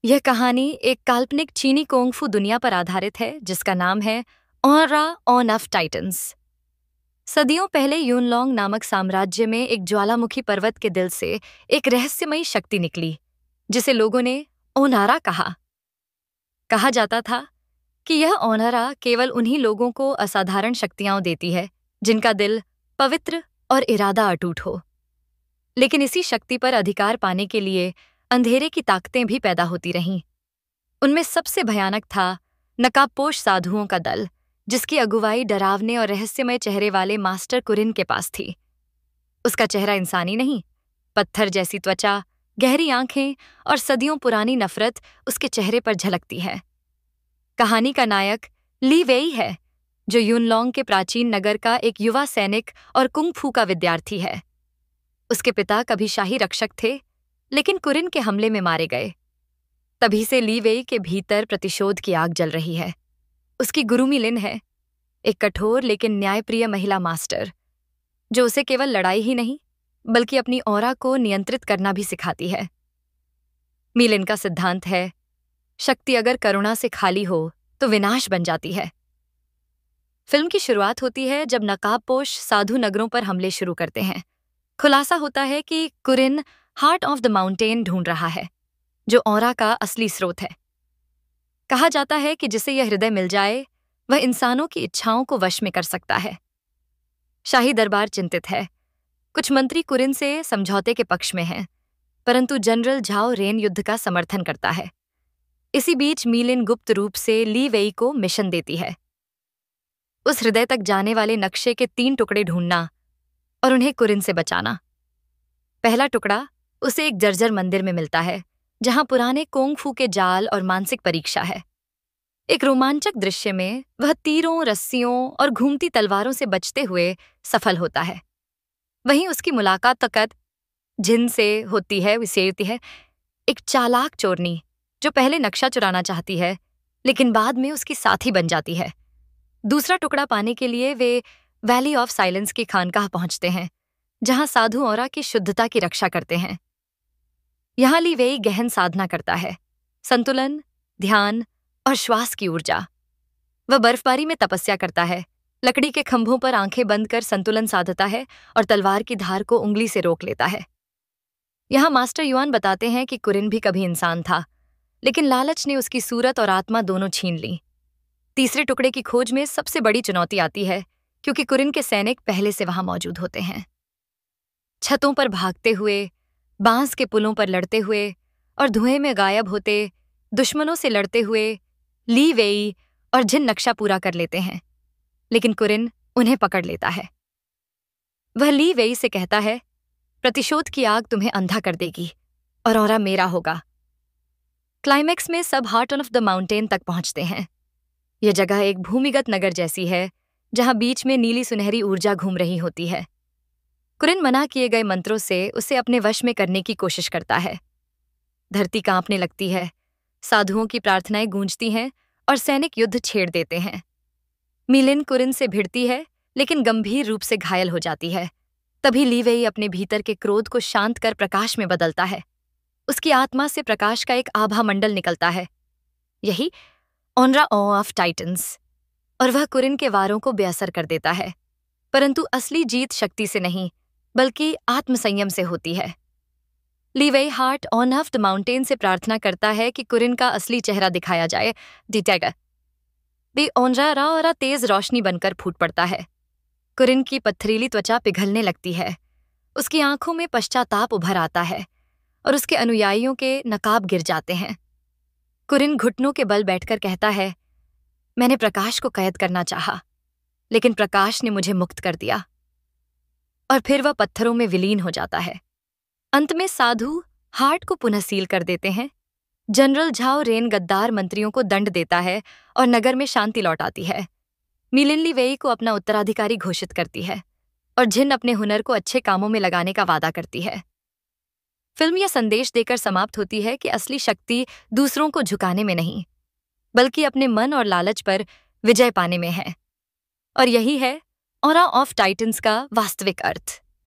यह कहानी एक काल्पनिक चीनी कोंग-फू दुनिया पर आधारित है जिसका नाम है ऑनरा ऑन ऑफ टाइटंस। सदियों पहले यूनलोंग नामक साम्राज्य में एक ज्वालामुखी पर्वत के दिल से एक रहस्यमयी शक्ति निकली जिसे लोगों ने ओनारा कहा। कहा जाता था कि यह ओनारा केवल उन्हीं लोगों को असाधारण शक्तियां देती है जिनका दिल पवित्र और इरादा अटूट हो। लेकिन इसी शक्ति पर अधिकार पाने के लिए अंधेरे की ताकतें भी पैदा होती रहीं। उनमें सबसे भयानक था नकाबपोश साधुओं का दल, जिसकी अगुवाई डरावने और रहस्यमय चेहरे वाले मास्टर कुरिन के पास थी। उसका चेहरा इंसानी नहीं, पत्थर जैसी त्वचा, गहरी आंखें और सदियों पुरानी नफरत उसके चेहरे पर झलकती है। कहानी का नायक ली वेई है, जो यूनलोंग के प्राचीन नगर का एक युवा सैनिक और कुंग-फू का विद्यार्थी है। उसके पिता कभी शाही रक्षक थे, लेकिन कुरिन के हमले में मारे गए। तभी से ली वेई के भीतर प्रतिशोध की आग जल रही है। उसकी गुरु मिलिन है, एक कठोर लेकिन न्यायप्रिय महिला मास्टर, जो उसे केवल लड़ाई ही नहीं बल्कि अपनी ऑरा को नियंत्रित करना भी सिखाती है। मिलिन का सिद्धांत है, शक्ति अगर करुणा से खाली हो तो विनाश बन जाती है। फिल्म की शुरुआत होती है जब नकाबपोश साधु नगरों पर हमले शुरू करते हैं। खुलासा होता है कि Kurien heart of the mountain ढूंढ रहा है, जो ऑरा का असली स्रोत है। कहा जाता है कि जिसे यह हृदय मिल जाए वह इंसानों की इच्छाओं को वश में कर सकता है। शाही दरबार चिंतित है। कुछ मंत्री कुरिन से समझौते के पक्ष में हैं, परंतु जनरल झाओ रेन युद्ध का समर्थन करता है। इसी बीच मिलिन गुप्त रूप से ली वेई को मिशन देती है, उस हृदय तक जाने वाले नक्शे के 3 टुकड़े ढूंढना और उन्हें कुरिन से बचाना। पहला टुकड़ा उसे एक जर्जर मंदिर में मिलता है, जहां पुराने कोंग-फू के जाल और मानसिक परीक्षा है। एक रोमांचक दृश्य में वह तीरों, रस्सियों और घूमती तलवारों से बचते हुए सफल होता है। वहीं उसकी मुलाकात तकत जिन से होती है, एक चालाक चोरनी, जो पहले नक्शा चुराना चाहती है लेकिन बाद में उसकी साथी बन जाती है। दूसरा टुकड़ा पाने के लिए वे वैली ऑफ साइलेंस की खानकाह पहुंचते हैं, जहां साधु ऑरा की शुद्धता की रक्षा करते हैं। यहां ली वेई गहन साधना करता है, संतुलन, ध्यान और श्वास की ऊर्जा। वह बर्फबारी में तपस्या करता है, लकड़ी के खंभों पर आंखें बंद कर संतुलन साधता है और तलवार की धार को उंगली से रोक लेता है। यहां मास्टर युआन बताते हैं कि कुरिन भी कभी इंसान था, लेकिन लालच ने उसकी सूरत और आत्मा दोनों छीन ली। तीसरे टुकड़े की खोज में सबसे बड़ी चुनौती आती है, क्योंकि कुरिन के सैनिक पहले से वहां मौजूद होते हैं। छतों पर भागते हुए, बांस के पुलों पर लड़ते हुए और धुएं में गायब होते दुश्मनों से लड़ते हुए ली वेई और जिन नक्शा पूरा कर लेते हैं, लेकिन कुरिन उन्हें पकड़ लेता है। वह ली वेई से कहता है, प्रतिशोध की आग तुम्हें अंधा कर देगी और ऑरा मेरा होगा। क्लाइमैक्स में सब हार्ट ऑफ द माउंटेन तक पहुंचते हैं। यह जगह एक भूमिगत नगर जैसी है, जहां बीच में नीली सुनहरी ऊर्जा घूम रही होती है। कुरिन मना किए गए मंत्रों से उसे अपने वश में करने की कोशिश करता है। धरती कांपने लगती है, साधुओं की प्रार्थनाएं गूंजती हैं और सैनिक युद्ध छेड़ देते हैं। मिलिन कुरिन से भिड़ती है, लेकिन गंभीर रूप से घायल हो जाती है। तभी ली वेई अपने भीतर के क्रोध को शांत कर प्रकाश में बदलता है। उसकी आत्मा से प्रकाश का एक आभा मंडल निकलता है, यही ऑनरा ऑफ टाइटंस, और वह कुरिन के वारों को बेअसर कर देता है। परंतु असली जीत शक्ति से नहीं, बल्कि आत्मसंयम से होती है। ली वेई heart on off the mountain से प्रार्थना करता है कि कुरिन का असली चेहरा दिखाया जाए। दी ऑनरा तेज रोशनी बनकर फूट पड़ता है। कुरिन की पत्थरीली त्वचा पिघलने लगती है, उसकी आंखों में पश्चाताप उभर आता है और उसके अनुयायियों के नकाब गिर जाते हैं। कुरिन घुटनों के बल बैठकर कहता है, मैंने प्रकाश को कैद करना चाहा, लेकिन प्रकाश ने मुझे मुक्त कर दिया। और फिर वह पत्थरों में विलीन हो जाता है। अंत में साधु हार्ट को पुनः सील कर देते हैं। जनरल झाओ रेन गद्दार मंत्रियों को दंड देता है और नगर में शांति लौट आती है। मिलिन ली वेई को अपना उत्तराधिकारी घोषित करती है और जिन अपने हुनर को अच्छे कामों में लगाने का वादा करती है। फिल्म यह संदेश देकर समाप्त होती है कि असली शक्ति दूसरों को झुकाने में नहीं, बल्कि अपने मन और लालच पर विजय पाने में है। और यही है ऑरा ऑफ टाइटंस का वास्तविक अर्थ।